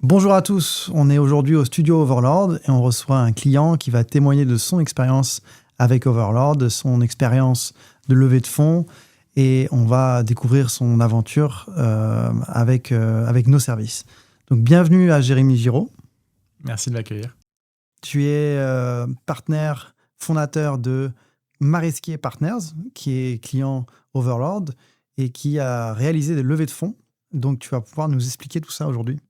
Bonjour à tous, on est aujourd'hui au studio Overlord et on reçoit un client qui va témoigner de son expérience avec Overlord, de son expérience de levée de fonds et on va découvrir son aventure avec nos services. Donc bienvenue à Jérémy Giraud. Merci de m'accueillir. Tu es partenaire fondateur de Maresquier Partners, qui est client Overlord et qui a réalisé des levées de fonds. Donc tu vas pouvoir nous expliquer tout ça aujourd'hui.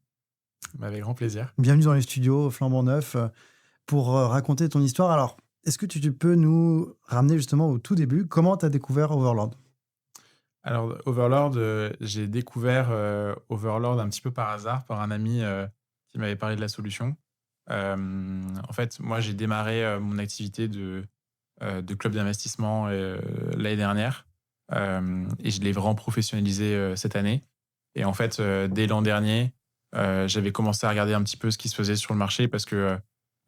Avec grand plaisir. Bienvenue dans les studios flambant neuf pour raconter ton histoire. Alors, est-ce que tu peux nous ramener justement au tout début? Comment tu as découvert Overlord? Alors, Overlord, j'ai découvert Overlord un petit peu par hasard, par un ami qui m'avait parlé de la solution. En fait, moi, j'ai démarré mon activité de club d'investissement l'année dernière et je l'ai vraiment professionnalisé cette année. Et en fait, dès l'an dernier, j'avais commencé à regarder un petit peu ce qui se faisait sur le marché parce que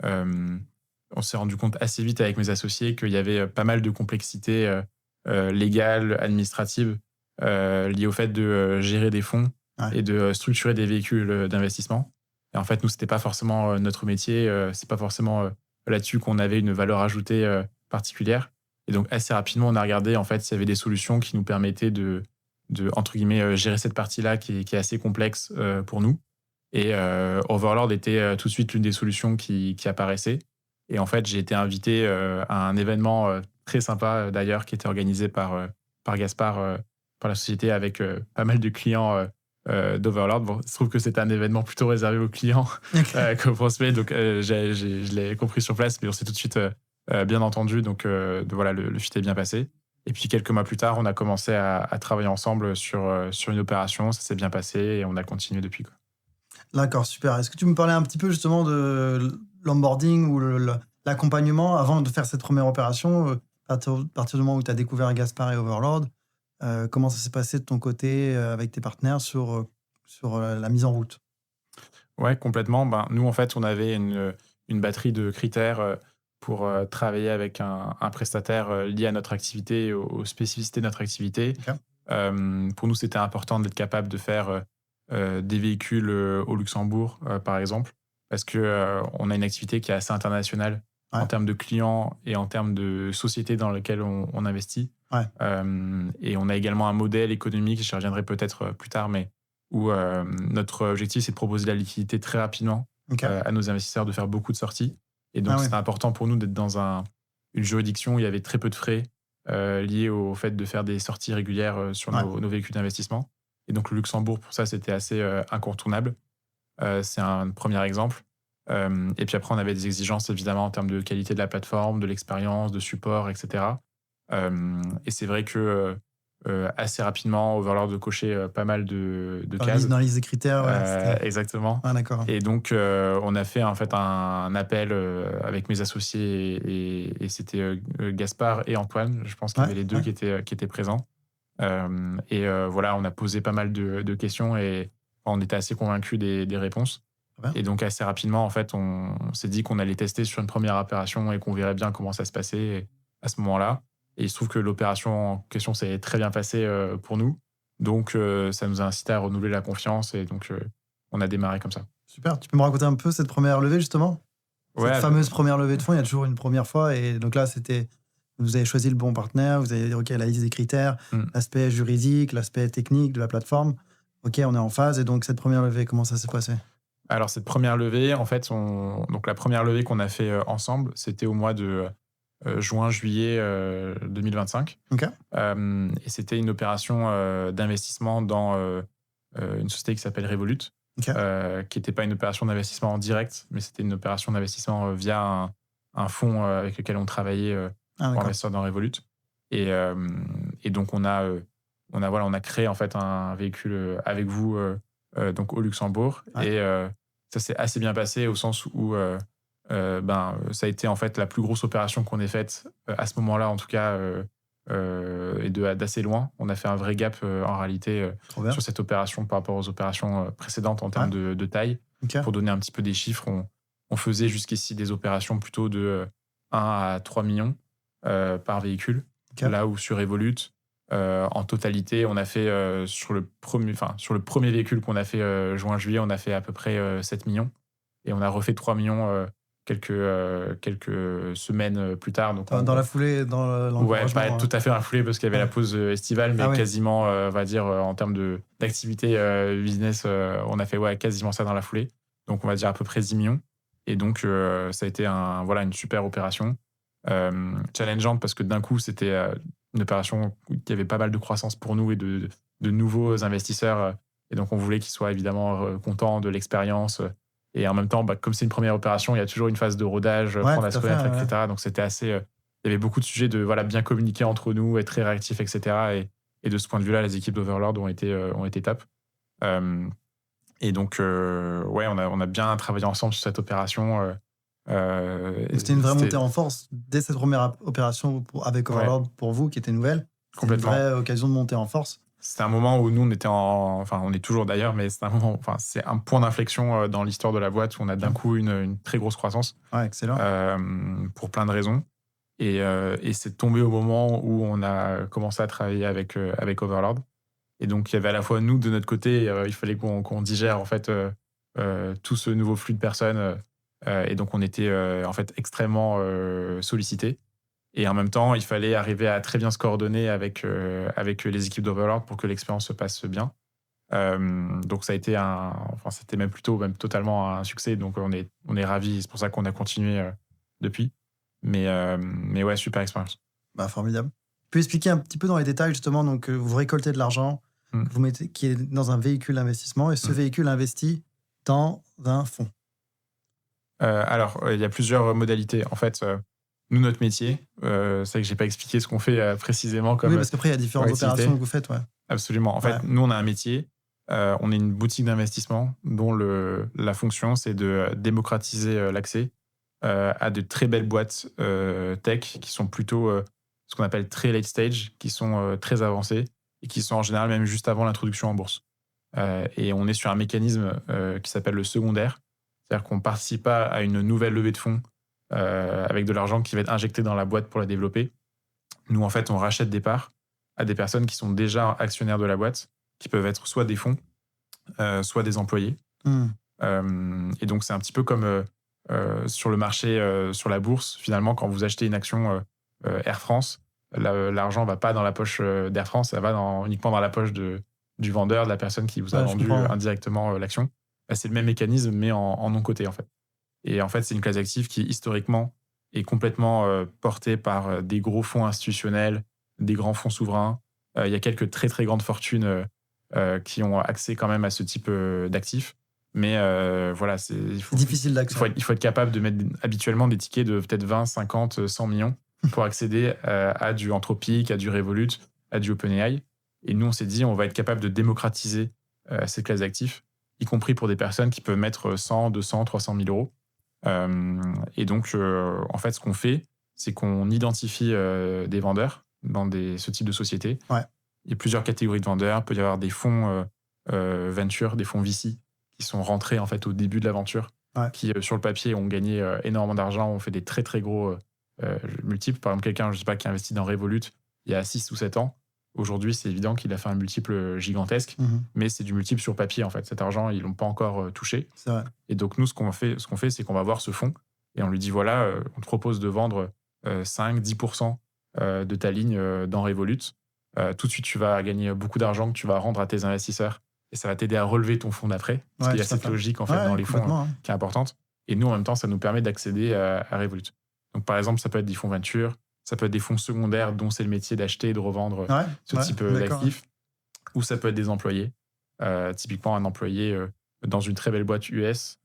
on s'est rendu compte assez vite avec mes associés qu'il y avait pas mal de complexité légale, administrative, liée au fait de gérer des fonds et de structurer des véhicules d'investissement. Et en fait, nous, c'était pas forcément notre métier, c'est pas forcément là-dessus qu'on avait une valeur ajoutée particulière. Et donc, assez rapidement, on a regardé en fait s'il y avait des solutions qui nous permettaient de entre guillemets, gérer cette partie-là qui est assez complexe pour nous. Et Overlord était tout de suite l'une des solutions qui apparaissait. Et en fait, j'ai été invité à un événement très sympa d'ailleurs qui était organisé par Gaspard, par la société avec pas mal de clients d'Overlord. Bon, il se trouve que c'était un événement plutôt réservé aux clients qu'aux prospects, donc je l'ai compris sur place, mais on s'est tout de suite bien entendu, donc voilà, le fit est bien passé. Et puis quelques mois plus tard, on a commencé à travailler ensemble sur une opération, ça s'est bien passé et on a continué depuis, quoi. D'accord, super. Est-ce que tu me parlais un petit peu justement de l'onboarding ou l'accompagnement avant de faire cette première opération? À partir du moment où tu as découvert Gaspard et Overlord, comment ça s'est passé de ton côté avec tes partenaires sur la mise en route? Ouais, complètement. Ben, nous, en fait, on avait une batterie de critères pour travailler avec un prestataire lié à notre activité, aux spécificités de notre activité. Ok. Pour nous, c'était important d'être capable de faire des véhicules au Luxembourg, par exemple, parce que on a une activité qui est assez internationale Ouais. en termes de clients et en termes de sociétés dans lesquelles on investit. Ouais. Et on a également un modèle économique, j'y reviendrai peut-être plus tard, mais où notre objectif, c'est de proposer de la liquidité très rapidement Ok. à nos investisseurs, de faire beaucoup de sorties. Et donc, Ah oui. c'était important pour nous d'être dans une juridiction où il y avait très peu de frais liés au fait de faire des sorties régulières sur Ouais. nos véhicules d'investissement. Et donc, le Luxembourg, pour ça, c'était assez incontournable. C'est un premier exemple. Et puis après, on avait des exigences, évidemment, en termes de qualité de la plateforme, de l'expérience, de support, etc. Et c'est vrai que assez rapidement, Overlord de cocher pas mal de cases. Dans la liste des critères, ouais. Exactement. Ah, d'accord. Et donc, on a fait en fait un appel avec mes associés et c'était Gaspard et Antoine, je pense qu'il y Ouais, avait les deux ouais. qui étaient présents. Et voilà, on a posé pas mal de questions et on était assez convaincus des réponses. Très bien. Et donc, assez rapidement, en fait, on s'est dit qu'on allait tester sur une première opération et qu'on verrait bien comment ça se passait à ce moment-là. Et il se trouve que l'opération en question s'est très bien passée pour nous. Donc, ça nous a incité à renouveler la confiance et donc, on a démarré comme ça. Super. Tu peux me raconter un peu cette première levée, justement? Cette Ouais, fameuse première levée de fonds, il y a toujours une première fois. Et donc là, vous avez choisi le bon partenaire, vous avez dit, OK, la liste des critères, mmh. l'aspect juridique, l'aspect technique de la plateforme. OK, on est en phase. Et donc, cette première levée, comment ça s'est passé? Alors, cette première levée, en fait, donc la première levée qu'on a fait ensemble, c'était au mois de juin-juillet 2025. OK. Et c'était une opération d'investissement dans une société qui s'appelle Revolut, OK. qui n'était pas une opération d'investissement en direct, mais c'était une opération d'investissement via un fonds avec lequel on travaillait Ah, pour d'accord. investir dans Revolut. Et donc, on a créé en fait un véhicule avec vous donc au Luxembourg. Ouais. Et ça s'est assez bien passé au sens où ça a été en fait la plus grosse opération qu'on ait faite à ce moment-là, en tout cas, et d'assez loin. On a fait un vrai gap en réalité Trop bien. sur cette opération par rapport aux opérations précédentes en termes Ouais. de taille. OK. Pour donner un petit peu des chiffres, on faisait jusqu'ici des opérations plutôt de 1 à 3 millions par véhicule. OK. Là où sur Revolut, En totalité, on a fait sur le premier véhicule qu'on a fait juin-juillet, on a fait à peu près 7 millions. Et on a refait 3 millions quelques semaines plus tard. Donc Dans la foulée, dans ouais, l'encouragement. pas tout à fait dans la foulée parce qu'il y avait la pause estivale, mais quasiment, on va dire, en termes d'activité business, on a fait quasiment ça dans la foulée. Donc on va dire à peu près 10 millions. Et donc ça a été une super opération. Challengeante parce que d'un coup, c'était une opération qui avait pas mal de croissance pour nous et de nouveaux investisseurs. Et donc on voulait qu'ils soient évidemment contents de l'expérience. Et en même temps, comme c'est une première opération, il y a toujours une phase de rodage, apprendre à se connaître, etc. Donc c'était assez. Il y avait beaucoup de sujets de bien communiquer entre nous, être très réactifs, etc. Et de ce point de vue-là, les équipes d'Overlord ont été top. Et donc, on a bien travaillé ensemble sur cette opération. C'était une vraie montée en force dès cette première opération avec Overlord pour vous, qui était nouvelle. C'était une vraie occasion de monter en force. C'était un moment où nous, on était on est toujours d'ailleurs, mais c'est un point d'inflexion dans l'histoire de la boîte où on a d'un coup une très grosse croissance. Ouais, excellent. Pour plein de raisons. Et c'est tombé au moment où on a commencé à travailler avec Overlord. Et donc, il y avait à la fois nous, de notre côté, il fallait qu'on digère en fait tout ce nouveau flux de personnes. Et donc, on était en fait extrêmement sollicités. Et en même temps, il fallait arriver à très bien se coordonner avec les équipes d'Overlord pour que l'expérience se passe bien. Donc ça a été c'était même totalement un succès. Donc on est ravis. C'est pour ça qu'on a continué depuis. Mais ouais, super expérience. Formidable. Tu peux expliquer un petit peu dans les détails justement. Donc vous récoltez de l'argent, vous mettez qui est dans un véhicule d'investissement et ce véhicule investit dans un fonds. Alors il y a plusieurs modalités. En fait. Nous, notre métier, c'est vrai que je n'ai pas expliqué ce qu'on fait précisément. Oui, parce qu'après, il y a différentes opérations que vous faites. Ouais. Absolument. En fait, nous, on a un métier. On est une boutique d'investissement dont la fonction, c'est de démocratiser l'accès à de très belles boîtes tech qui sont plutôt ce qu'on appelle très late stage, qui sont très avancées et qui sont en général même juste avant l'introduction en bourse. Et on est sur un mécanisme qui s'appelle le secondaire. C'est-à-dire qu'on ne participe pas à une nouvelle levée de fonds avec de l'argent qui va être injecté dans la boîte pour la développer. Nous, en fait, on rachète des parts à des personnes qui sont déjà actionnaires de la boîte, qui peuvent être soit des fonds, soit des employés. Et donc, c'est un petit peu comme sur le marché, sur la bourse. Finalement, quand vous achetez une action Air France, l'argent ne va pas dans la poche d'Air France, ça va uniquement dans la poche du vendeur, de la personne qui vous a vendu indirectement l'action. C'est le même mécanisme, mais en non-coté, en fait. Et en fait, c'est une classe active qui, historiquement, est complètement portée par des gros fonds institutionnels, des grands fonds souverains. Il y a quelques très, très grandes fortunes qui ont accès quand même à ce type d'actifs. Mais c'est difficile d'accès. Il faut être capable de mettre habituellement des tickets de peut-être 20, 50, 100 millions pour accéder à du Anthropic, à du Revolut, à du OpenAI. Et nous, on s'est dit, on va être capable de démocratiser cette classe d'actifs, y compris pour des personnes qui peuvent mettre 100, 200, 300 000 euros. Et donc, en fait, ce qu'on fait, c'est qu'on identifie des vendeurs dans ce type de société. Ouais. Il y a plusieurs catégories de vendeurs. Il peut y avoir des fonds venture, des fonds VC qui sont rentrés en fait au début de l'aventure, qui sur le papier ont gagné énormément d'argent, ont fait des très très gros multiples. Par exemple, quelqu'un, je sais pas, qui a investi dans Revolut il y a 6 ou 7 ans. Aujourd'hui, c'est évident qu'il a fait un multiple gigantesque, mais c'est du multiple sur papier, en fait. Cet argent, ils ne l'ont pas encore touché. C'est vrai. Et donc, nous, ce qu'on fait, c'est qu'on va voir ce fonds et on lui dit, voilà, on te propose de vendre 5-10% de ta ligne dans Revolut. Tout de suite, tu vas gagner beaucoup d'argent que tu vas rendre à tes investisseurs et ça va t'aider à relever ton fonds d'après. Parce qu'il y a cette logique, en fait, dans les fonds qui est importante. Et nous, en même temps, ça nous permet d'accéder à Revolut. Donc, par exemple, ça peut être des fonds venture, ça peut être des fonds secondaires dont c'est le métier d'acheter et de revendre ce type d'actifs. Ou ça peut être des employés. Typiquement, un employé dans une très belle boîte US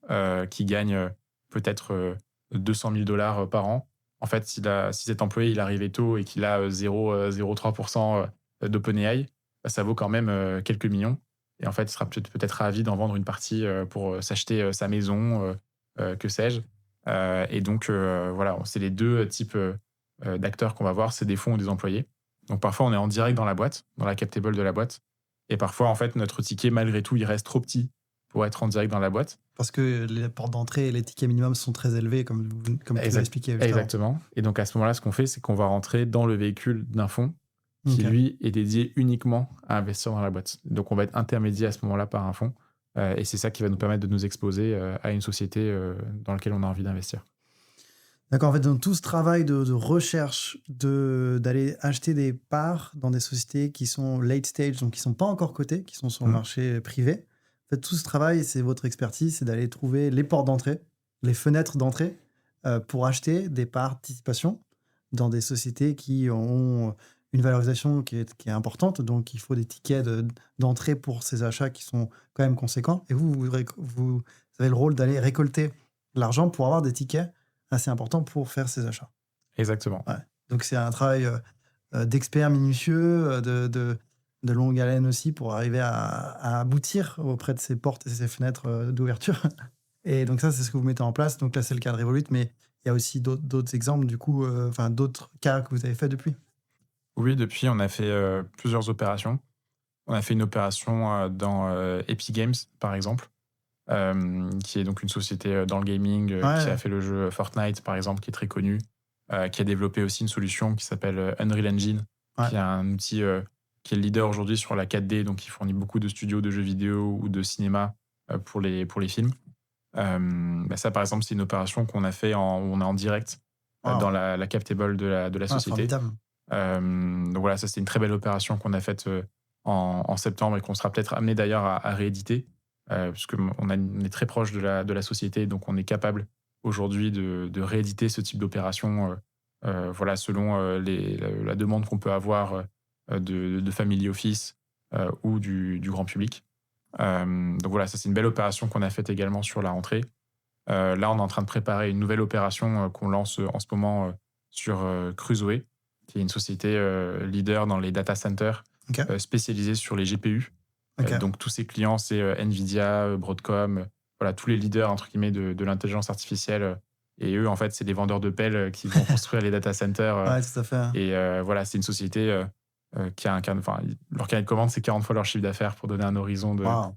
qui gagne peut-être $200,000 par an. En fait, si cet employé il arrivait tôt et qu'il a 0,03% d'OpenAI, ça vaut quand même quelques millions. Et en fait, il sera peut-être ravi d'en vendre une partie pour s'acheter sa maison, que sais-je. Et donc, voilà, c'est les deux types d'acteurs qu'on va voir, c'est des fonds ou des employés. Donc parfois, on est en direct dans la boîte, dans la cap table de la boîte. Et parfois, en fait, notre ticket, malgré tout, il reste trop petit pour être en direct dans la boîte. Parce que les portes d'entrée et les tickets minimums sont très élevés, comme tu l'as expliqué. Exactement. Et donc, à ce moment-là, ce qu'on fait, c'est qu'on va rentrer dans le véhicule d'un fonds qui, Ok. lui, est dédié uniquement à investir dans la boîte. Donc, on va être intermédié à ce moment-là par un fonds. Et c'est ça qui va nous permettre de nous exposer à une société dans laquelle on a envie d'investir. D'accord, en fait, dans tout ce travail de recherche, d'aller acheter des parts dans des sociétés qui sont late stage, donc qui ne sont pas encore cotées, qui sont sur le Mm. marché privé. En fait, tout ce travail, c'est votre expertise, c'est d'aller trouver les portes d'entrée, les fenêtres d'entrée pour acheter des participation dans des sociétés qui ont une valorisation qui est importante. Donc, il faut des tickets d'entrée pour ces achats qui sont quand même conséquents. Et vous avez le rôle d'aller récolter l'argent pour avoir des tickets assez important pour faire ces achats. Exactement. Ouais. Donc c'est un travail d'expert minutieux, de longue haleine aussi pour arriver à aboutir auprès de ces portes et ces fenêtres d'ouverture. Et donc ça, c'est ce que vous mettez en place. Donc là, c'est le cas de Revolut, mais il y a aussi d'autres exemples, du coup, enfin d'autres cas que vous avez fait depuis. Oui, depuis, on a fait plusieurs opérations. On a fait une opération dans Epic Games, par exemple, qui est donc une société dans le gaming qui a Ouais, fait le jeu Fortnite, par exemple, qui est très connu, qui a développé aussi une solution qui s'appelle Unreal Engine, ouais. qui est un outil qui est le leader aujourd'hui sur la 4D, donc qui fournit beaucoup de studios de jeux vidéo ou de cinéma pour les films. Ça, par exemple, c'est une opération qu'on a fait où on est en direct dans Wow. la cap table de la Ah, société. formidable. Donc voilà, ça, c'était une très belle opération qu'on a faite en septembre et qu'on sera peut-être amené d'ailleurs à rééditer, puisque on est très proche de la société, donc on est capable aujourd'hui de rééditer ce type d'opération voilà, selon la demande qu'on peut avoir de family office ou du grand public. Donc voilà, ça, c'est une belle opération qu'on a faite également sur la rentrée. Là, on est en train de préparer une nouvelle opération qu'on lance en ce moment sur Crusoe, qui est une société leader dans les data centers Ok, spécialisée sur les GPU. ok. Donc, tous ses clients, c'est Nvidia, Broadcom, voilà, tous les leaders, entre guillemets, de l'intelligence artificielle. Et eux, en fait, c'est des vendeurs de pelles qui vont construire les data centers. Ouais, tout à fait. Et voilà, c'est une société qui a enfin, leur carnet de commande, c'est 40 fois leur chiffre d'affaires pour donner un horizon Wow.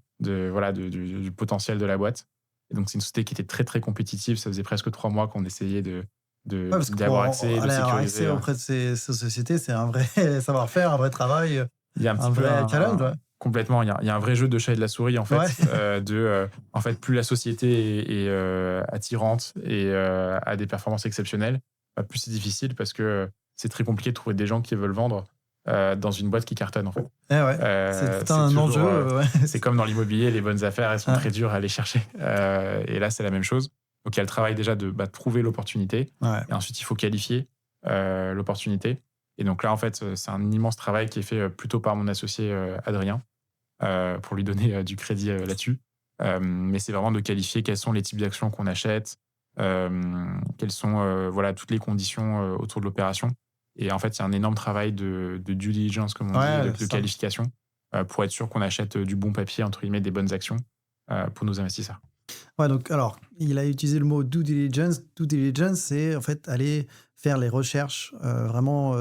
voilà, du potentiel de la boîte. Et donc, c'est une société qui était très, très compétitive. Ça faisait presque 3 mois qu'on essayait Ouais, parce que d'y pour avoir accès et de aller avoir sécuriser. accès auprès de ces sociétés, c'est un vrai savoir-faire, un vrai travail, Il y a un un petit peu vrai challenge. Ouais. complètement, il y a un vrai jeu de chat et de la souris, en Ouais. fait, en fait, plus la société est attirante et a des performances exceptionnelles, plus c'est difficile parce que c'est très compliqué de trouver des gens qui veulent vendre dans une boîte qui cartonne, en fait. Eh ouais, c'est tout C'est un toujours, enjeu. Ouais. c'est comme dans l'immobilier, les bonnes affaires, elles sont Ouais. très dures à aller chercher. Et là, c'est la même chose. Donc, il y a le travail déjà de trouver l'opportunité. Ouais. Et ensuite, il faut qualifier l'opportunité. Et donc là, en fait, c'est un immense travail qui est fait plutôt par mon associé Adrien, pour lui donner du crédit là-dessus. Mais c'est vraiment de qualifier quels sont les types d'actions qu'on achète, quelles sont voilà, toutes les conditions autour de l'opération. Et en fait, il y a un énorme travail de due diligence, comme on dit, Ouais, de c'est ça. qualification, pour être sûr qu'on achète du bon papier, entre guillemets, des bonnes actions pour nos investisseurs. Ouais, donc alors, il a utilisé le mot due diligence. Due diligence, c'est en fait aller faire les recherches, vraiment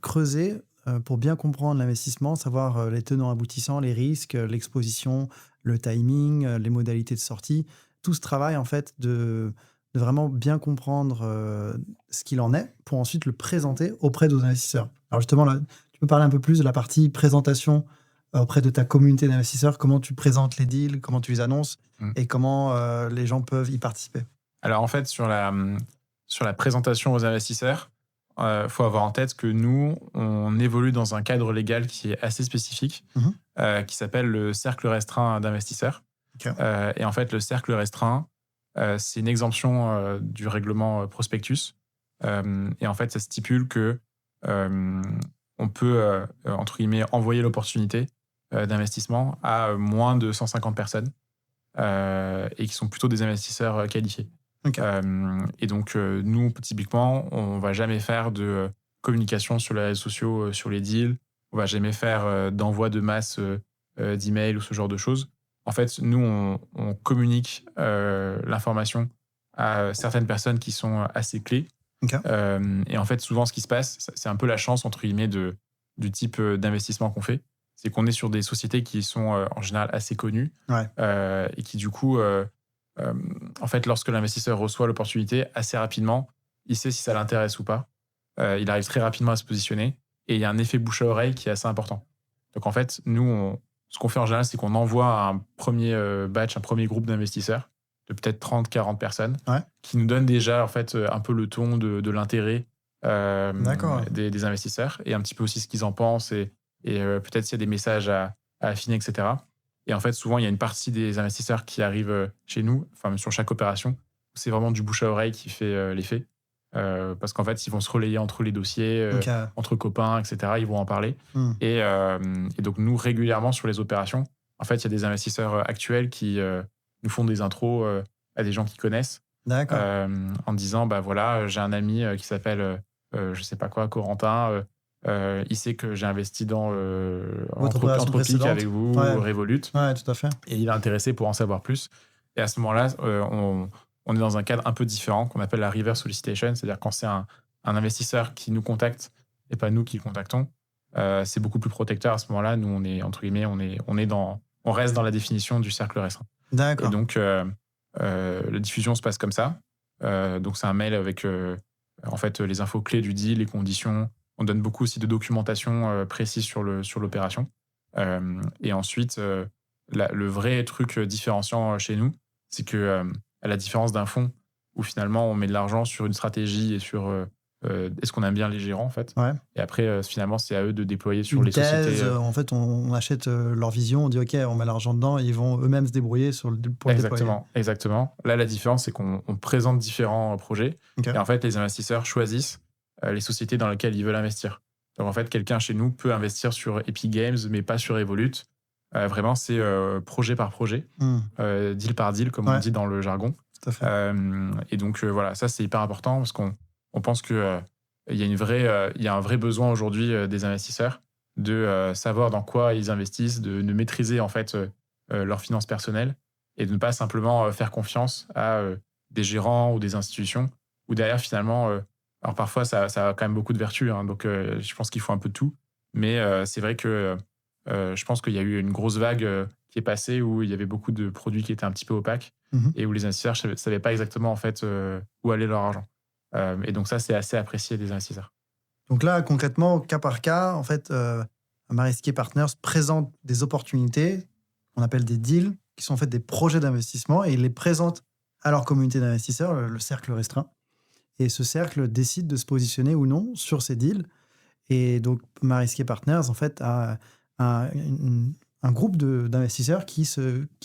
creuser pour bien comprendre l'investissement, savoir les tenants aboutissants, les risques, l'exposition, le timing, les modalités de sortie. Tout ce travail, en fait, de vraiment bien comprendre ce qu'il en est pour ensuite le présenter auprès de nos investisseurs. Alors justement, là, tu peux parler un peu plus de la partie présentation auprès de ta communauté d'investisseurs, comment tu présentes les deals, comment tu les annonces Mm. et comment les gens peuvent y participer. Alors en fait, sur la présentation aux investisseurs, il faut avoir en tête que nous, on évolue dans un cadre légal qui est assez spécifique, Mhm. qui s'appelle le cercle restreint d'investisseurs. Ok. Et en fait, le cercle restreint, c'est une exemption du règlement prospectus. Et en fait, ça stipule que on peut, entre guillemets, envoyer l'opportunité d'investissement à moins de 150 personnes et qui sont plutôt des investisseurs qualifiés. Ok. Et donc, nous, typiquement, on va jamais faire de communication sur les réseaux sociaux, sur les deals. On va jamais faire d'envoi de masse d'emails ou ce genre de choses. En fait, nous, on communique l'information à certaines personnes qui sont assez clés. Ok. Et en fait, souvent, ce qui se passe, c'est un peu la chance, entre guillemets, du type d'investissement qu'on fait. C'est qu'on est sur des sociétés qui sont en général assez connues Ouais. et qui, du coup, euh, en fait, lorsque l'investisseur reçoit l'opportunité, assez rapidement, il sait si ça l'intéresse ou pas. Il arrive très rapidement à se positionner. et il y a un effet bouche à oreille qui est assez important. Donc en fait, nous, ce qu'on fait en général, c'est qu'on envoie un premier batch, un premier groupe d'investisseurs de peut-être 30-40 personnes Ouais. qui nous donnent déjà en fait un peu le ton de l'intérêt D'accord. des investisseurs et un petit peu aussi ce qu'ils en pensent et peut-être s'il y a des messages à affiner, etc. Et en fait, souvent, il y a une partie des investisseurs qui arrivent chez nous, enfin sur chaque opération. C'est vraiment du bouche à oreille qui fait l'effet. Parce qu'en fait, ils vont se relayer entre les dossiers, Ok. entre copains, etc. Ils vont en parler. Hmm. Et donc, nous, régulièrement, sur les opérations, en fait, il y a des investisseurs actuels qui nous font des intros à des gens qu'ils connaissent D'accord. en disant, bah voilà, j'ai un ami qui s'appelle, je sais pas quoi, Corentin. Il sait que j'ai investi dans Votre opération Anthropic précédente. avec vous, Ouais. Revolut, Ouais, tout à fait. et il est intéressé pour en savoir plus. Et à ce moment-là, on est dans un cadre un peu différent qu'on appelle la reverse solicitation, c'est-à-dire quand c'est un investisseur qui nous contacte et pas nous qui le contactons, c'est beaucoup plus protecteur à ce moment-là. Nous, on est, entre guillemets, on reste dans la définition du cercle restreint. Et D'accord. donc, la diffusion se passe comme ça. Donc, c'est un mail avec en fait les infos clés du deal, les conditions. On donne beaucoup aussi de documentation précise sur l'opération. Et ensuite, le vrai truc différenciant chez nous, c'est que, à la différence d'un fonds où finalement on met de l'argent sur une stratégie et sur est-ce qu'on aime bien les gérants en fait. Ouais. Et après, finalement, c'est à eux de déployer sur Une les thèse, sociétés. en fait, on achète leur vision, on dit OK, on met l'argent dedans et ils vont eux-mêmes se débrouiller pour le déployer. Exactement. Là, la différence, c'est qu'on présente différents projets. Ok. Et en fait, les investisseurs choisissent les sociétés dans lesquelles ils veulent investir. Donc, en fait, quelqu'un chez nous peut investir sur Epic Games, mais pas sur Revolut. Vraiment, c'est projet par projet, Hmm. deal par deal, comme Ouais. on dit dans le jargon. Tout à fait. Et donc, voilà, ça, c'est hyper important parce qu'on pense que il y a un vrai besoin aujourd'hui des investisseurs de savoir dans quoi ils investissent, de maîtriser en fait leurs finances personnelles et de ne pas simplement faire confiance à des gérants ou des institutions où derrière finalement, alors parfois ça a quand même beaucoup de vertus, hein, donc je pense qu'il faut un peu de tout, mais c'est vrai que je pense qu'il y a eu une grosse vague qui est passée où il y avait beaucoup de produits qui étaient un petit peu opaques Mhm. et où les investisseurs ne savaient pas exactement en fait où allait leur argent. Et donc ça, c'est assez apprécié des investisseurs. Donc là, concrètement, cas par cas, en fait, Marisquier Partners présente des opportunités qu'on appelle des deals, qui sont en fait des projets d'investissement, et ils les présentent à leur communauté d'investisseurs, le cercle restreint. Et ce cercle décide de se positionner ou non sur ces deals. Et donc, Marisquier Partners, en fait, a un groupe d'investisseurs qui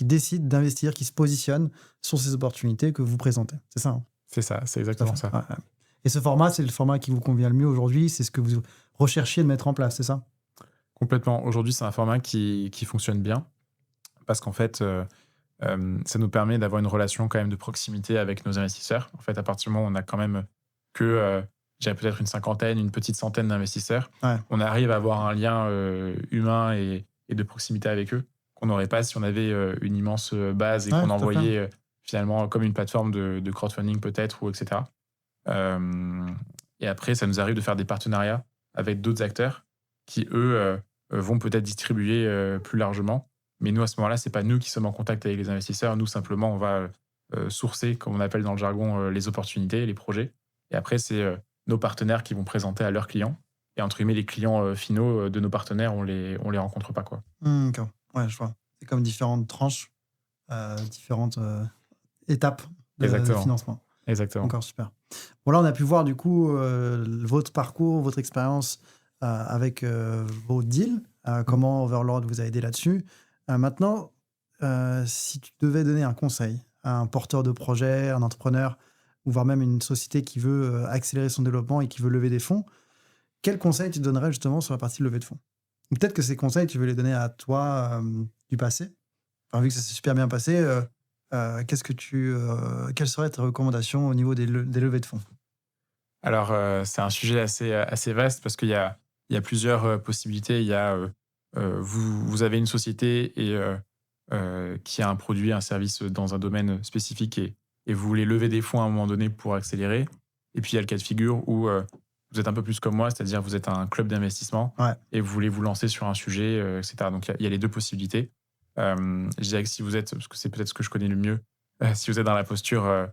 décident d'investir, qui se positionnent sur ces opportunités que vous présentez. C'est ça, hein? C'est ça, c'est exactement ça. Ouais. Et ce format, c'est le format qui vous convient le mieux aujourd'hui. C'est ce que vous recherchiez de mettre en place, c'est ça? Complètement. Aujourd'hui, c'est un format qui fonctionne bien parce qu'en fait, ça nous permet d'avoir une relation quand même de proximité avec nos investisseurs. En fait, à partir du moment où on a quand même que, j'ai peut-être une cinquantaine, une petite centaine d'investisseurs, Ouais. on arrive à avoir un lien humain et de proximité avec eux qu'on n'aurait pas si on avait une immense base et Ouais, qu'on tout à fait. envoyait finalement comme une plateforme de crowdfunding peut-être, ou etc. Et après, ça nous arrive de faire des partenariats avec d'autres acteurs qui, eux, vont peut-être distribuer plus largement. Mais nous, à ce moment-là, c'est pas nous qui sommes en contact avec les investisseurs. Nous, simplement, on va sourcer, comme on appelle dans le jargon, les opportunités, les projets. Et après, c'est nos partenaires qui vont présenter à leurs clients. Et entre guillemets, les clients finaux de nos partenaires, on les rencontre pas, quoi. D'accord. Ouais, je vois. C'est comme différentes tranches, différentes étapes de Exactement. financement. Exactement. Encore super. Bon, là, on a pu voir du coup votre parcours, votre expérience avec vos deals, comment Overlord vous a aidé là-dessus. Maintenant, si tu devais donner un conseil à un porteur de projet, un entrepreneur, ou voire même une société qui veut accélérer son développement et qui veut lever des fonds, quel conseil tu donnerais justement sur la partie levée de fonds? Ou peut-être que ces conseils, tu veux les donner à toi du passé. Enfin, vu que ça s'est super bien passé, quelles seraient tes recommandations au niveau des levées de fonds? Alors, c'est un sujet assez vaste parce qu'il y a plusieurs possibilités. Il y a, vous avez une société et qui a un produit, un service dans un domaine spécifique et vous voulez lever des fonds à un moment donné pour accélérer. Et puis, il y a le cas de figure où vous êtes un peu plus comme moi, c'est-à-dire vous êtes un club d'investissement Ouais. et vous voulez vous lancer sur un sujet, etc. Donc, il y a les deux possibilités. Je dirais que si vous êtes, parce que c'est peut-être ce que je connais le mieux, si vous êtes dans la posture,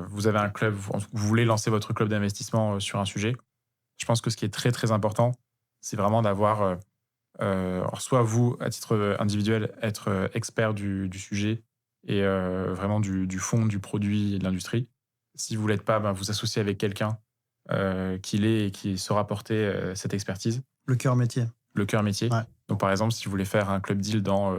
vous avez un club, vous voulez lancer votre club d'investissement sur un sujet, je pense que ce qui est très, très important, c'est vraiment d'avoir, alors soit vous, à titre individuel, être expert du sujet et vraiment du fond du produit et de l'industrie. Si vous l'êtes pas, ben, vous associer avec quelqu'un qui l'est et qui saura apporter cette expertise, Le cœur métier. le cœur métier. Ouais. Donc, par exemple, si vous voulez faire un club deal dans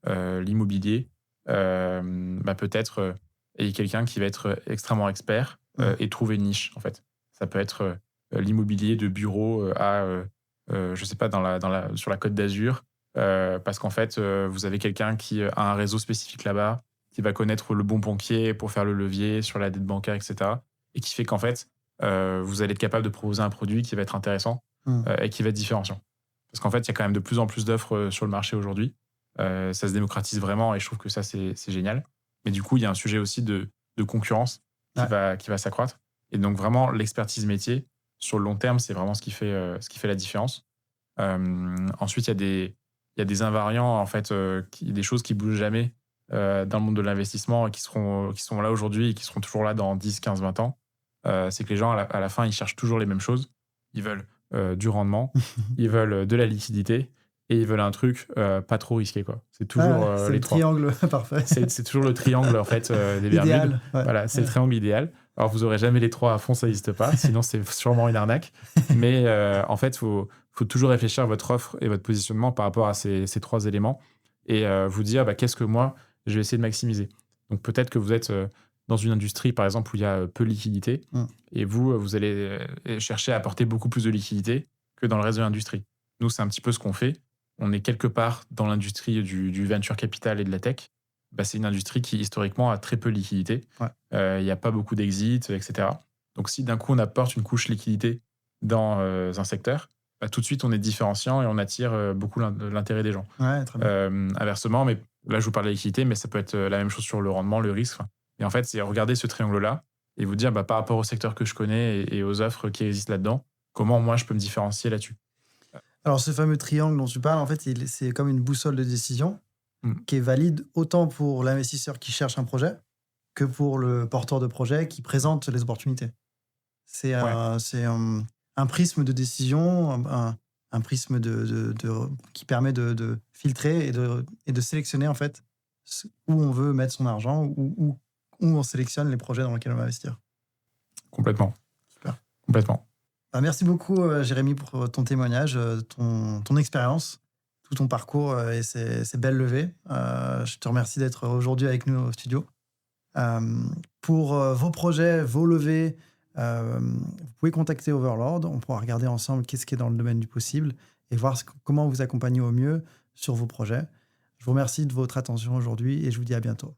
l'immobilier, bah, peut-être ayez quelqu'un qui va être extrêmement expert et trouver une niche, en fait. Ça peut être l'immobilier de bureau je sais pas, sur la Côte d'Azur, parce qu'en fait, vous avez quelqu'un qui a un réseau spécifique là-bas, qui va connaître le bon banquier pour faire le levier sur la dette bancaire, etc. Et qui fait qu'en fait, vous allez être capable de proposer un produit qui va être intéressant et qui va être différenciant. Parce qu'en fait, il y a quand même de plus en plus d'offres sur le marché aujourd'hui. Ça se démocratise vraiment et je trouve que ça, c'est génial. Mais du coup, il y a un sujet aussi de concurrence qui va s'accroître. Et donc, vraiment, l'expertise métier, sur le long terme, c'est vraiment ce qui fait la différence. Ensuite, il y a des invariants, en fait, des choses qui bougent jamais dans le monde de l'investissement et qui sont là aujourd'hui et qui seront toujours là dans 10, 15, 20 ans. C'est que les gens, à la fin, ils cherchent toujours les mêmes choses. Ils veulent du rendement, ils veulent de la liquidité et ils veulent un truc pas trop risqué, quoi. C'est toujours c'est les le trois. triangle parfait. C'est toujours le triangle, en fait, des Bermudes. Idéal. Ouais. Voilà, c'est le triangle idéal. Alors, vous aurez jamais les trois à fond, ça n'existe pas. Sinon, c'est sûrement une arnaque. Mais en fait, faut toujours réfléchir à votre offre et votre positionnement par rapport à ces trois éléments et vous dire bah, qu'est-ce que moi, je vais essayer de maximiser. Donc, peut-être que vous êtes dans une industrie, par exemple, où il y a peu de liquidité et vous allez chercher à apporter beaucoup plus de liquidité que dans le reste de l'industrie. Nous, c'est un petit peu ce qu'on fait. On est quelque part dans l'industrie du venture capital et de la tech. Bah, c'est une industrie qui, historiquement, a très peu de liquidité. Il n'y a pas beaucoup d'exits, etc. Donc, si d'un coup, on apporte une couche liquidité dans un secteur, bah, tout de suite, on est différenciant et on attire beaucoup l'intérêt des gens. Ouais, très bien. Inversement, mais là, je vous parle de la liquidité, mais ça peut être la même chose sur le rendement, le risque. Et en fait, c'est regarder ce triangle-là et vous dire, bah, par rapport au secteur que je connais et aux offres qui existent là-dedans, comment moi, je peux me différencier là-dessus. Alors, ce fameux triangle dont tu parles, en fait, c'est comme une boussole de décision qui est valide autant pour l'investisseur qui cherche un projet que pour le porteur de projet qui présente les opportunités. C'est un prisme de décision, un prisme qui permet de filtrer et de sélectionner en fait où on veut mettre son argent, où on sélectionne les projets dans lesquels on va investir. Complètement. Super. Complètement. Merci beaucoup, Jérémy, pour ton témoignage, ton expérience, tout ton parcours et ces belles levées. Je te remercie d'être aujourd'hui avec nous au studio. Pour vos projets, vos levées, vous pouvez contacter Overlord. On pourra regarder ensemble qu'est-ce qui est dans le domaine du possible et voir comment vous accompagner au mieux sur vos projets. Je vous remercie de votre attention aujourd'hui et je vous dis à bientôt.